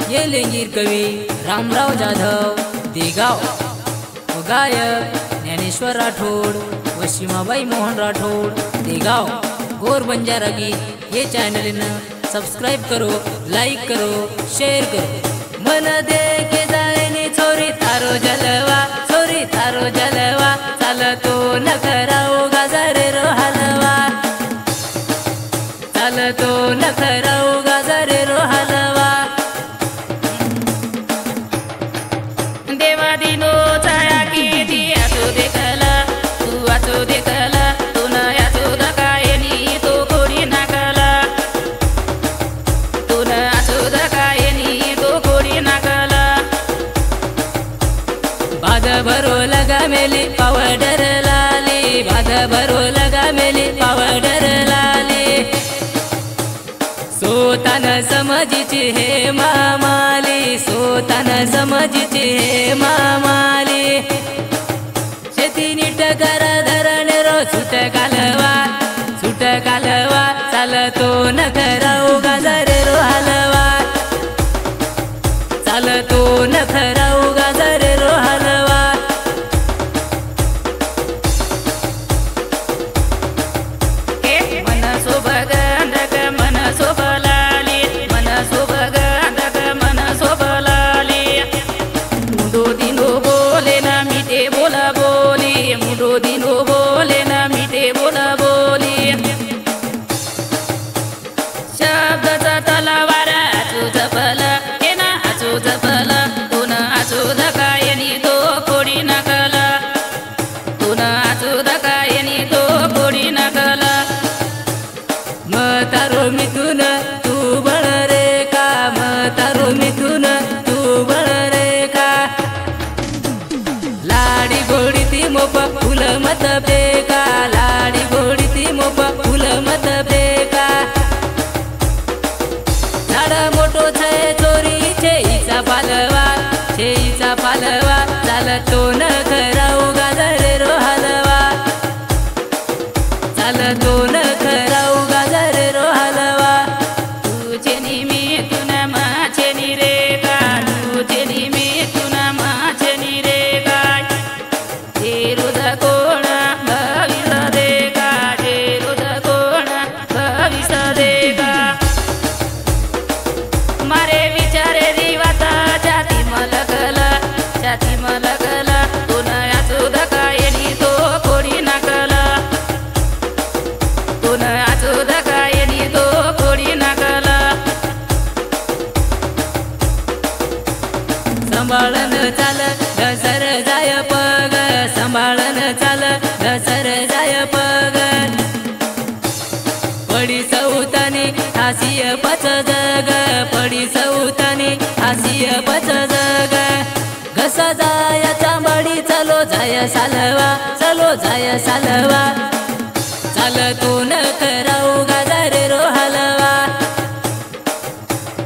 ये लेंगीर कवी रामराव जाधव देगाव व गायक ज्ञानेश्वर राठोड व सीमाबाई मोहन राठोड देगाव गोर बंजारा गीत ये चॅनल सब्सक्राइब करो, लाइक करो, शेयर करो। मन दे के जायनी छोरी तारो जलवा, छोरी तारो जलवा, चालतो न कराओ गाजरे रो हलवा, चालतो न कराओ गाजरे रो हलवा। देवा दिनो छाया किती आचो देखला, तू आचो देखला, तू न आचो दकायनी तो कोडी नाकला, तू न आचो दकायनी तो कोडी नाकला। बाध भरो लगा मेली पावडर लाली, बाध भरो लगा मेली पावडर लाली। सोतान समजीची हे मामाली, सोतान समजीची हे मामाली। शेती नीट कर धरण रो सुट कालवा, सुट कालवा, चालतो न कराओ गाजरे रो हलवा, चालतो न कराओ गाजरे रो हलवा। मन सोबगंधक मन सोबलाली, मन सोबगंधक मन सोबलाली। मुडो दिनो बोले ना मीठे बोला बोली, मुडो दिनो बोले ना मीठे बोला बोली। शब्दाचा तलवार आचो जपला, हे ना आचो जपला, तू न आचो धकायनी तो कोडी नाकला, तू न आचो धकायनी तो कोडी नाकला। मतारो मिथुन तू बळ रे का, मतारो मिथुन तू बळ रे का। लाडी गोडी ती मोप फुल मत बेका, लाडी गोडी ती मोप फुल मत बेका। झाड मोठो छे चोरी छेईचा पालवा, छेईचा पालवा, चालतो न कराओ गाजरे रो हलवा, चालतो न कराओ गाजरे रो हलवा। तुझे निमित्तून माझे निरेगा, तुझे निमित्तून माझे निरेगा। जे रोज कोण भविष्य देगा, जे रोज कोण भविष्य देगा। मारे विचारे दिवाता छाती मलकला, छाती मलकला, तू न आचो धकायनी तो कोडी नाकला, तू न आचो धकायनी तो कोडी नाकला। सांभाळन चाल घसर जाय पग, सांभाळन चाल घसर जाय पग। पडी सौतानी हास्य पच जग, पडी सौतानी हास्य पच जग। घस जाय चांबडी चलो जाय सालवा, चलो जाय सालवा, चालतो न कराओ गाजरे रो हलवा,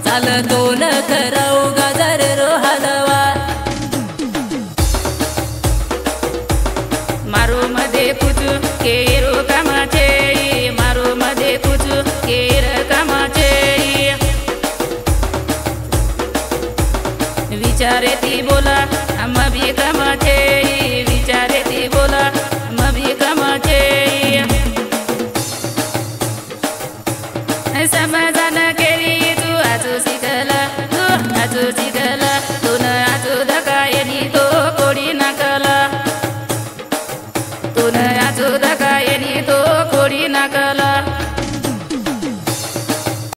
चालतो न कराओ गाजरे रो हलवा। मारो मध्ये कुछ केरो कामाचे, मारो मध्ये कुछ केर कामाचे। विचारे ती बोला हम भी कामाचे,